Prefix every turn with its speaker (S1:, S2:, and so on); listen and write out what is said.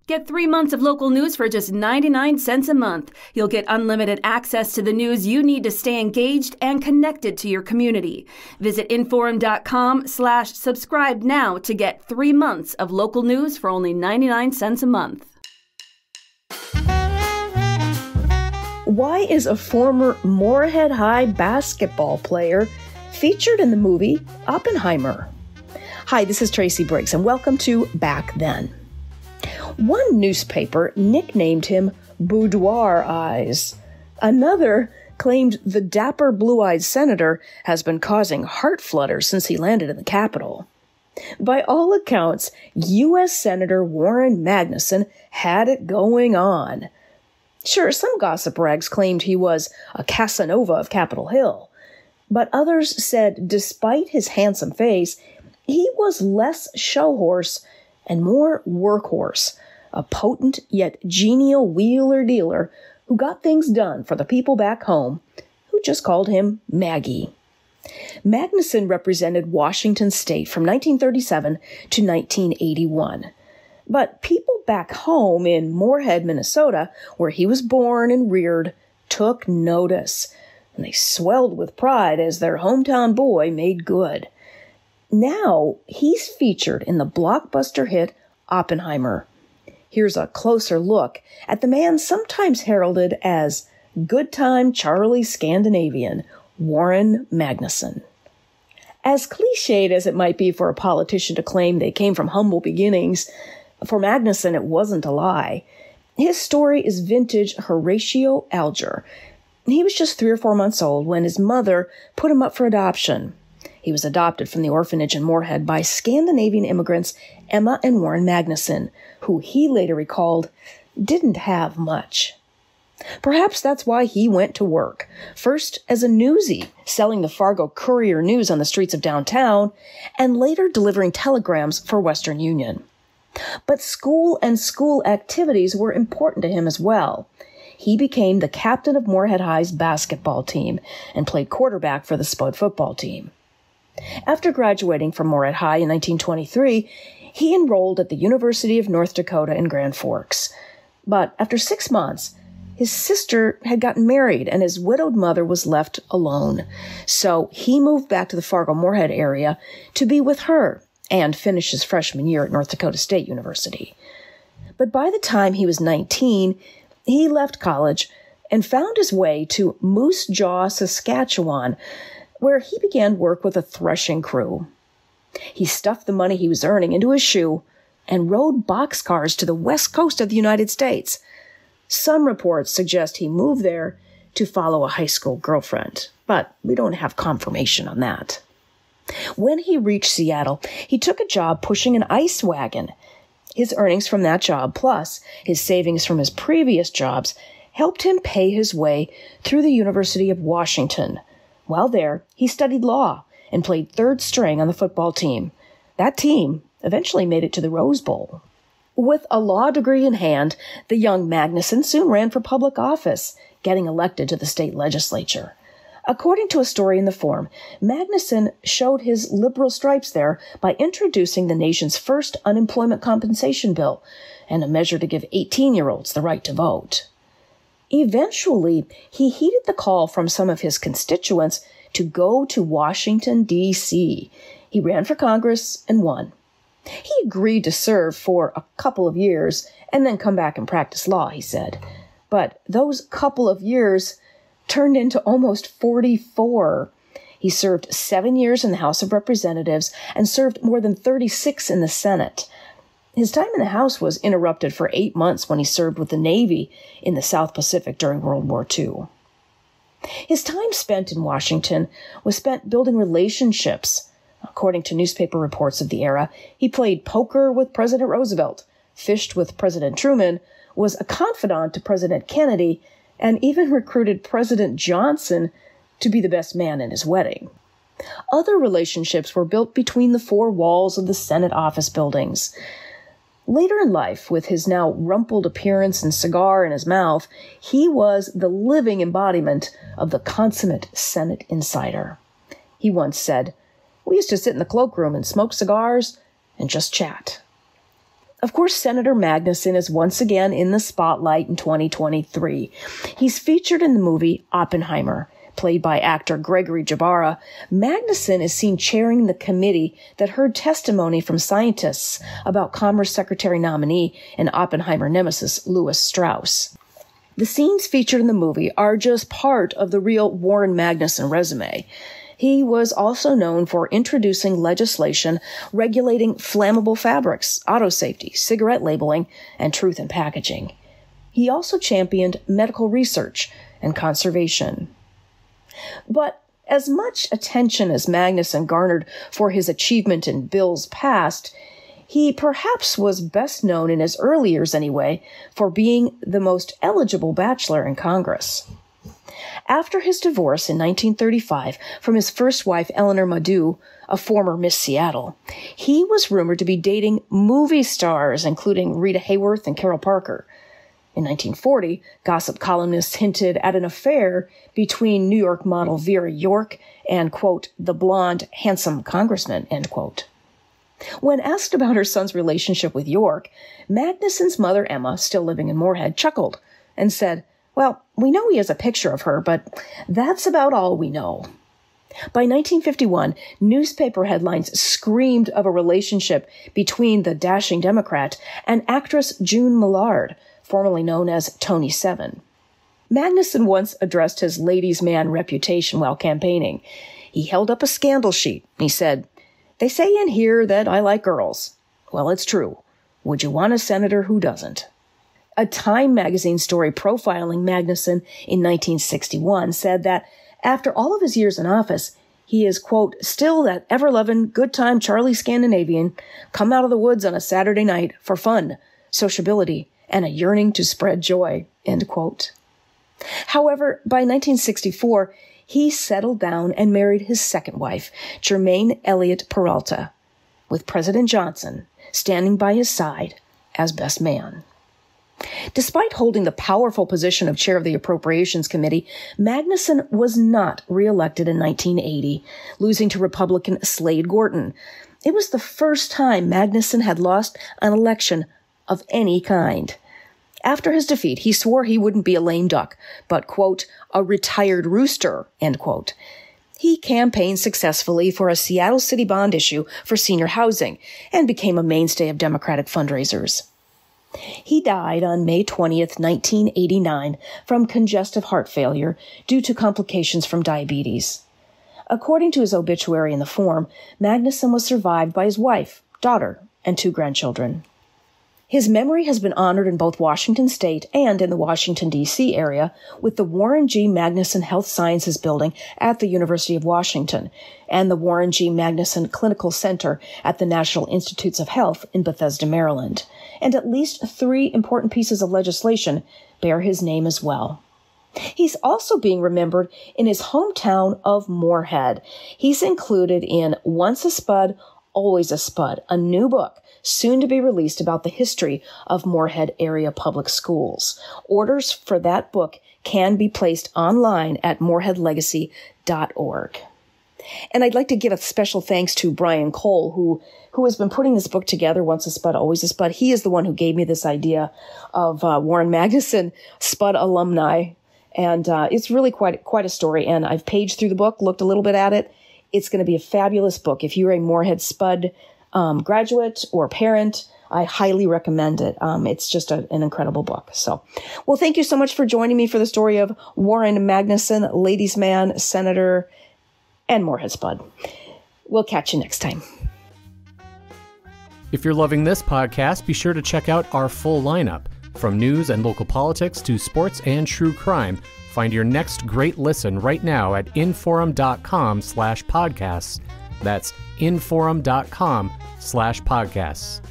S1: Get 3 months of local news for just 99 cents a month. You'll get unlimited access to the news you need to stay engaged and connected to your community. Visit inforum.com/subscribe now to get 3 months of local news for only 99 cents a month.
S2: Why is a former Moorhead High basketball player featured in the movie Oppenheimer? Hi, this is Tracy Briggs, and welcome to Back Then. One newspaper nicknamed him Boudoir Eyes. Another claimed the dapper blue-eyed senator has been causing heart flutters since he landed in the Capitol. By all accounts, U.S. Senator Warren Magnuson had it going on. Sure, some gossip rags claimed he was a Casanova of Capitol Hill, but others said despite his handsome face, he was less show horse and more workhorse, a potent yet genial wheeler-dealer who got things done for the people back home, who just called him Maggie. Magnuson represented Washington State from 1937 to 1981. But people back home in Moorhead, Minnesota, where he was born and reared, took notice, and they swelled with pride as their hometown boy made good. Now, he's featured in the blockbuster hit Oppenheimer. Here's a closer look at the man sometimes heralded as Good Time Charlie Scandinavian, Warren Magnuson. As cliched as it might be for a politician to claim they came from humble beginnings, for Magnuson it wasn't a lie. His story is vintage Horatio Alger. He was just 3 or 4 months old when his mother put him up for adoption. He was adopted from the orphanage in Moorhead by Scandinavian immigrants Emma and Warren Magnuson, who he later recalled didn't have much. Perhaps that's why he went to work, first as a newsie, selling the Fargo Courier News on the streets of downtown, and later delivering telegrams for Western Union. But school and school activities were important to him as well. He became the captain of Moorhead High's basketball team and played quarterback for the Spud football team. After graduating from Moorhead High in 1923, he enrolled at the University of North Dakota in Grand Forks. But after 6 months, his sister had gotten married and his widowed mother was left alone. So he moved back to the Fargo-Moorhead area to be with her and finish his freshman year at North Dakota State University. But by the time he was 19, he left college and found his way to Moose Jaw, Saskatchewan, where he began work with a threshing crew. He stuffed the money he was earning into his shoe and rode boxcars to the west coast of the United States. Some reports suggest he moved there to follow a high school girlfriend, but we don't have confirmation on that. When he reached Seattle, he took a job pushing an ice wagon. His earnings from that job, plus his savings from his previous jobs, helped him pay his way through the University of Washington. While there, he studied law and played third string on the football team. That team eventually made it to the Rose Bowl. With a law degree in hand, the young Magnuson soon ran for public office, getting elected to the state legislature. According to a story in the Forum, Magnuson showed his liberal stripes there by introducing the nation's first unemployment compensation bill and a measure to give 18-year-olds the right to vote. Eventually, he heeded the call from some of his constituents to go to Washington, D.C. He ran for Congress and won. He agreed to serve for a couple of years and then come back and practice law, he said. But those couple of years turned into almost 44. He served 7 years in the House of Representatives and served more than 36 in the Senate. His time in the House was interrupted for 8 months when he served with the Navy in the South Pacific during World War II. His time spent in Washington was spent building relationships. According to newspaper reports of the era, he played poker with President Roosevelt, fished with President Truman, was a confidant to President Kennedy, and even recruited President Johnson to be the best man in his wedding. Other relationships were built between the four walls of the Senate office buildings. Later in life, with his now rumpled appearance and cigar in his mouth, he was the living embodiment of the consummate Senate insider. He once said, "We used to sit in the cloakroom and smoke cigars and just chat." Of course, Senator Magnuson is once again in the spotlight in 2023. He's featured in the movie Oppenheimer. Played by actor Gregory Jabara, Magnuson is seen chairing the committee that heard testimony from scientists about Commerce Secretary nominee and Oppenheimer nemesis Louis Strauss. The scenes featured in the movie are just part of the real Warren Magnuson resume. He was also known for introducing legislation regulating flammable fabrics, auto safety, cigarette labeling, and truth in packaging. He also championed medical research and conservation. But as much attention as Magnuson garnered for his achievement in bills passed, he perhaps was best known in his early years anyway for being the most eligible bachelor in Congress. After his divorce in 1935 from his first wife, Eleanor Madu, a former Miss Seattle, he was rumored to be dating movie stars, including Rita Hayworth and Carol Parker. In 1940, gossip columnists hinted at an affair between New York model Vera York and, quote, the blonde, handsome congressman, end quote. When asked about her son's relationship with York, Magnuson's mother, Emma, still living in Moorhead, chuckled and said, well, we know he has a picture of her, but that's about all we know. By 1951, newspaper headlines screamed of a relationship between the dashing Democrat and actress June Millard, formerly known as Tony Seven. Magnuson once addressed his ladies' man reputation while campaigning. He held up a scandal sheet. He said, they say in here that I like girls. Well, it's true. Would you want a senator who doesn't? A Time magazine story profiling Magnuson in 1961 said that after all of his years in office, he is, quote, still that ever-loving, good-time Charlie Scandinavian, come out of the woods on a Saturday night for fun, sociability, and a yearning to spread joy, end quote. However, by 1964, he settled down and married his second wife, Germaine Elliott Peralta, with President Johnson standing by his side as best man. Despite holding the powerful position of chair of the Appropriations Committee, Magnuson was not reelected in 1980, losing to Republican Slade Gorton. It was the first time Magnuson had lost an election of any kind. After his defeat, he swore he wouldn't be a lame duck, but, quote, a retired rooster, end quote. He campaigned successfully for a Seattle City bond issue for senior housing and became a mainstay of Democratic fundraisers. He died on May 20th, 1989, from congestive heart failure due to complications from diabetes. According to his obituary in the form, Magnuson was survived by his wife, daughter, and 2 grandchildren. His memory has been honored in both Washington State and in the Washington, D.C. area with the Warren G. Magnuson Health Sciences Building at the University of Washington and the Warren G. Magnuson Clinical Center at the National Institutes of Health in Bethesda, Maryland. And at least 3 important pieces of legislation bear his name as well. He's also being remembered in his hometown of Moorhead. He's included in Once a Spud, Always a Spud, a new book soon to be released about the history of Moorhead area public schools. Orders for that book can be placed online at moorheadlegacy.org. And I'd like to give a special thanks to Brian Cole, who has been putting this book together, Once a Spud, Always a Spud. He is the one who gave me this idea of Warren Magnuson Spud alumni. And it's really quite a story. And I've paged through the book, looked a little bit at it. It's going to be a fabulous book. If you're a Moorhead Spud graduate or parent, I highly recommend it. It's just an incredible book. So, well, thank you so much for joining me for the story of Warren Magnuson, ladies' man, senator, and Moorhead Spud. We'll catch you next time.
S3: If you're loving this podcast, be sure to check out our full lineup. From news and local politics to sports and true crime, find your next great listen right now at inforum.com/podcasts. That's inforum.com/podcasts.